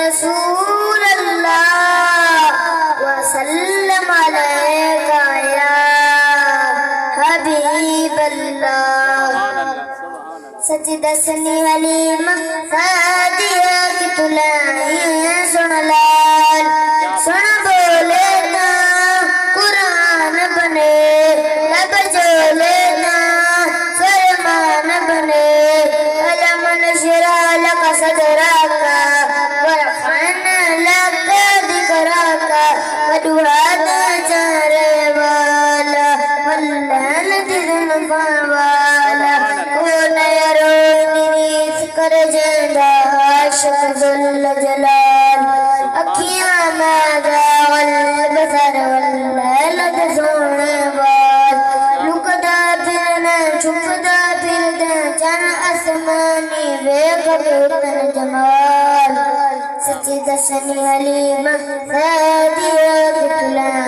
رسول اللہ وسلم علیکہ یا حبیب اللہ سجدہ سنی حلیمہ سعدیہ کی تلائیں سن لال سن بولے نا قرآن بنے لب جولے نا فرمان بنے علم نشرح لک صدرک ورفعنا لک ذکرک ودعانا جارے والا واللعنت ذنبا والا کون یرونی فکر جندہ عاشق ذل جلال اکھیاں مادا والبصر واللعنت سونے وال لکدا پھرنا چھپدا پھردا چن آسمانی بے قبر جمال سچی دسنی حلیمہ سعدیہ کی تلائیں